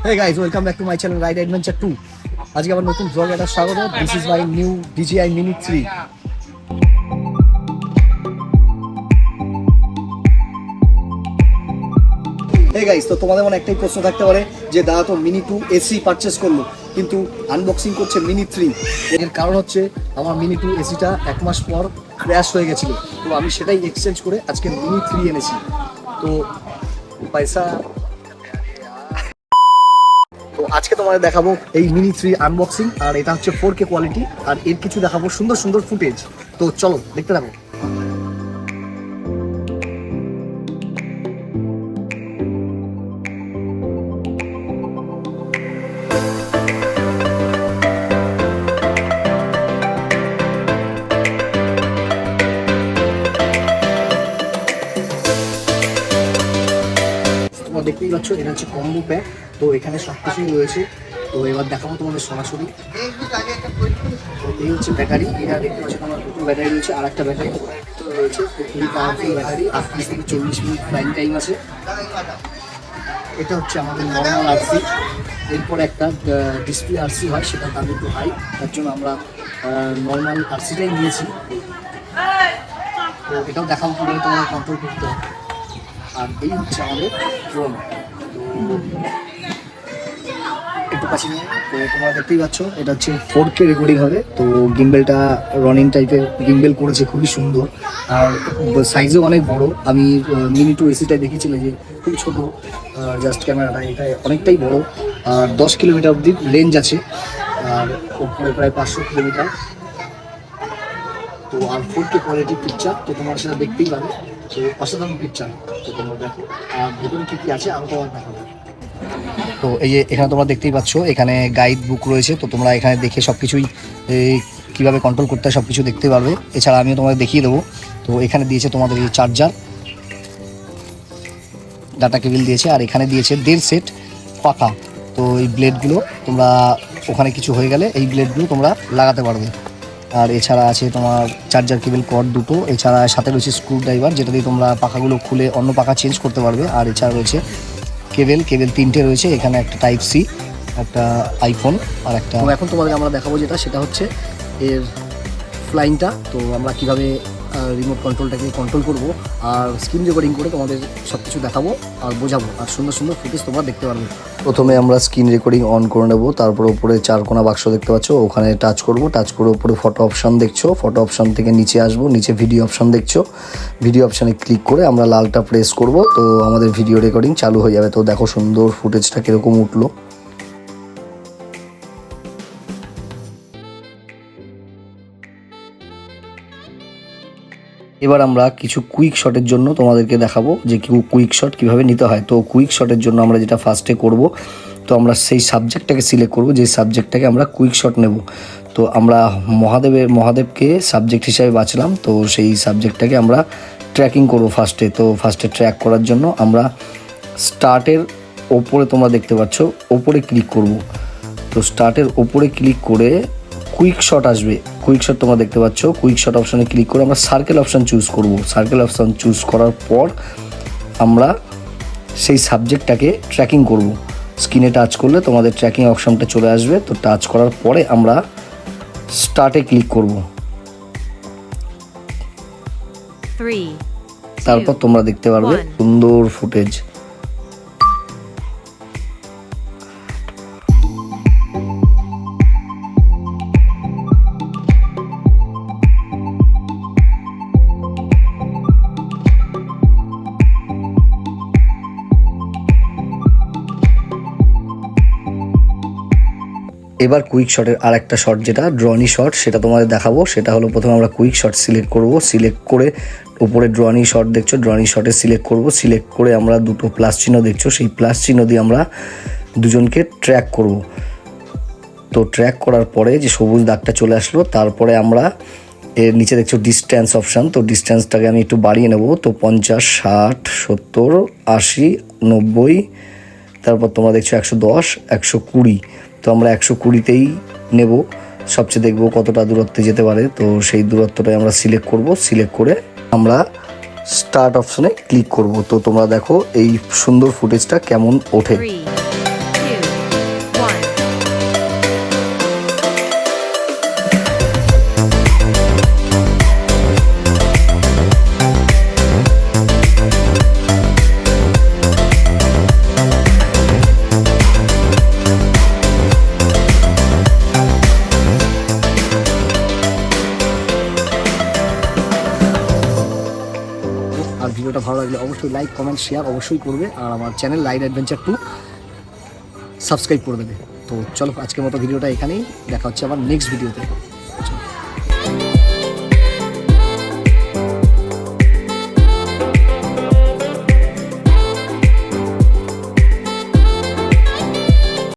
Hey guys, welcome back to my channel Ride Adventure 2. আজকে আবার নতুন ব্লগে একটা স্বাগত। This is my new DJI Mini 3. Hey guys, তো তোমাদের মনে একটাই প্রশ্ন থাকতে পারে যে দাদা তো মিনি 2 এসি পারচেজ করলো কিন্তু আনবক্সিং করছে মিনি 3। এর কারণ হচ্ছে আমার মিনি 2 এসিটা এক মাস পর ক্র্যাশ হয়ে গেছিল, তো আমি সেটাই এক্সচেঞ্জ করে আজকে মিনি 3 এনেছি। তো পয়সা তো আজকে তোমাদের দেখাবো এই মিনি 3 আনবক্সিং, আর এটা হচ্ছে 4K কোয়ালিটি, আর এর কিছু দেখাবো সুন্দর সুন্দর ফুটেজ। তো চলো দেখতে থাকো। তোমরা দেখতেই পাচ্ছ এটা হচ্ছে কম্বো প্যাক, তো এখানে সব কিছুই রয়েছে। তো এবার দেখাবো তোমাদের সরাসরি। এই হচ্ছে ব্যাটারি, এটা দেখতে পাচ্ছ তোমার দুটো ব্যাটারি রয়েছে, আর একটা ব্যাটারি রয়েছে খুবই পাওয়ারফুল ব্যাটারি, 38 থেকে 40 মিনিট ফ্লাইং টাইম আছে। এটা হচ্ছে আমাদের নর্মাল আরসি, এরপরে একটা ডিসপ্লে আরসি হয়, সেটা দাম একটু হাই, তার জন্য আমরা নর্মাল আরসিটাই নিয়েছি। তো এটাও দেখাবো কীভাবে তোমাদের কন্ট্রোল করতে হবে। আর এই হচ্ছে আমাদের ড্রোন, একটু কাছে নিয়ে। তো তোমরা দেখতেই পাচ্ছ এটা হচ্ছে 4K রেকর্ডিং হবে। তো গিম্বেলটা রনিং টাইপের গিম্বেল করেছে, খুবই সুন্দর, আর সাইজও অনেক বড়। আমি মিনি 2 এসিটাই দেখেছিলাম যে খুব ছোট, জাস্ট ক্যামেরাটা এটা অনেকটাই বড়, আর 10 কিলোমিটার অবধি রেঞ্জ আছে, আর ওপরে প্রায় 500 কিলোমিটার। তো আর 4K কোয়ালিটি পিকচার, তো তোমার সেটা দেখতেই পাবে। তো অসাধারণ পিকচার, তো তোমরা দেখো। আর ভেতরে কী কী আছে আমি তোমার দেখাবো। তো এই যে এখানে তোমরা দেখতেই পাচ্ছ, এখানে গাইড বুক রয়েছে, তো তোমরা এখানে দেখে সব কিছুই কীভাবে কন্ট্রোল করতে হয় সব কিছু দেখতে পারবে। এছাড়া আমিও তোমাদের দেখিয়ে দেবো। তো এখানে দিয়েছে তোমাদের এই চার্জার, ডাটা কেবিল দিয়েছে, আর এখানে দিয়েছে 1.5 সেট পাখা। তো এই ব্লেডগুলো তোমরা ওখানে কিছু হয়ে গেলে এই ব্লেডগুলো তোমরা লাগাতে পারবে। আর এছাড়া আছে তোমার চার্জার কেবিল কর্ড দুটো, এছাড়া সাথে রয়েছে স্ক্রু ড্রাইভার, যেটা দিয়ে তোমরা পাখাগুলো খুলে অন্য পাখা চেঞ্জ করতে পারবে। আর এছাড়া রয়েছে কেবেল 3টে রয়েছে, এখানে একটা টাইপ সি, একটা আইফোন, আর একটা। এখন তোমাদের আমরা দেখাবো যেটা, সেটা হচ্ছে এর ফ্লাইংটা। তো আমরা কীভাবে রিমোট কন্ট্রোলটাকে কন্ট্রোল করব, আর স্ক্রিন রেকর্ডিং করে তোমাদের সব কিছু দেখাবো আর বোঝাবো, আর সুন্দর সুন্দর ফুটেজ তোমরা দেখতে পারবে। প্রথমে আমরা স্ক্রিন রেকর্ডিং অন করে নেব, তারপর উপরে 4 কোণা বাক্স দেখতে পাচ্ছ, ওখানে টাচ করব, টাচ করে উপরে ফটো অপশান দেখছো, ফটো অপশান থেকে নিচে আসবো, নিচে ভিডিও অপশান দেখছো, ভিডিও অপশানে ক্লিক করে আমরা লালটা প্রেস করব, তো আমাদের ভিডিও রেকর্ডিং চালু হয়ে যাবে। তো দেখো সুন্দর ফুটেজটা কীরকম উঠলো। এবার আমরা কিছু কুইক শটের জন্য তোমাদেরকে দেখাবো যে কুইক শট কীভাবে নিতে হয়। তো কুইক শটের জন্য আমরা যেটা ফার্স্টে করব, তো আমরা সেই সাবজেক্টটাকে সিলেক্ট করব, যে সাবজেক্টটাকে আমরা কুইক শট নেব। তো আমরা মহাদেবকে সাবজেক্ট হিসাবে বাছলাম, তো সেই সাবজেক্টটাকে আমরা ট্র্যাকিং করব ফার্স্টে। তো ফার্স্টে ট্র্যাক করার জন্য আমরা স্টার্টের ওপরে তোমরা দেখতে পাচ্ছ ওপরে ক্লিক করব। তো স্টার্টের ওপরে ক্লিক করে কুইক শট আসবে, কুইক শট তোমরা দেখতে পাচ্ছ। কুইক শট অপশানে ক্লিক করে আমরা সার্কেল অপশান চুজ করব। সার্কেল অপশান চুজ করার পর আমরা সেই সাবজেক্টটাকে ট্র্যাকিং করব। স্ক্রিনে টাচ করলে তোমাদের ট্র্যাকিং অপশানটা চলে আসবে। তো টাচ করার পরে আমরা স্টার্টে ক্লিক করব, তারপর তোমরা দেখতে পারবে সুন্দর ফুটেজ। এবার কুইক শটের আর একটা শট, যেটা ড্রনি শট, সেটা তোমাদের দেখাবো। সেটা হলো প্রথমে আমরা কুইক শট সিলেক্ট করব, সিলেক্ট করে উপরে ড্রনি শট দেখছো, ড্রনি শটে সিলেক্ট করব, সিলেক্ট করে আমরা দুটো প্লাস চিহ্ন দেখছো, সেই প্লাস চিহ্ন দিয়ে আমরা দুজনকে ট্র্যাক করব। তো ট্র্যাক করার পরে যে সবুজ দাগটা চলে আসলো, তারপরে আমরা এর নিচে দেখছো ডিস্ট্যান্স অপশান। তো ডিস্ট্যান্সটাকে আমি একটু বাড়িয়ে নেব, তো 50, 60, 70, 80, 90, তারপর তোমরা দেখছো 110, 120। তো আমরা 120তেই নেব, সবচেয়ে দেখবো কতটা দূরত্বে যেতে পারে। তো সেই দূরত্বটাই আমরা সিলেক্ট করব, সিলেক্ট করে আমরা স্টার্ট অপশনে ক্লিক করব। তো তোমরা দেখো এই সুন্দর ফুটেজটা কেমন ওঠে। 3, 2, ভিডিওটা ভালো লাগলে অবশ্যই লাইক কমেন্ট শেয়ার অবশ্যই করবে, আর আমার চ্যানেল লাইন অ্যাডভেঞ্চার 2 সাবস্ক্রাইব করে দেবে। তো চলো আজকের মতো ভিডিওটা এখানেই, দেখা হচ্ছে আবার নেক্সট ভিডিওতে।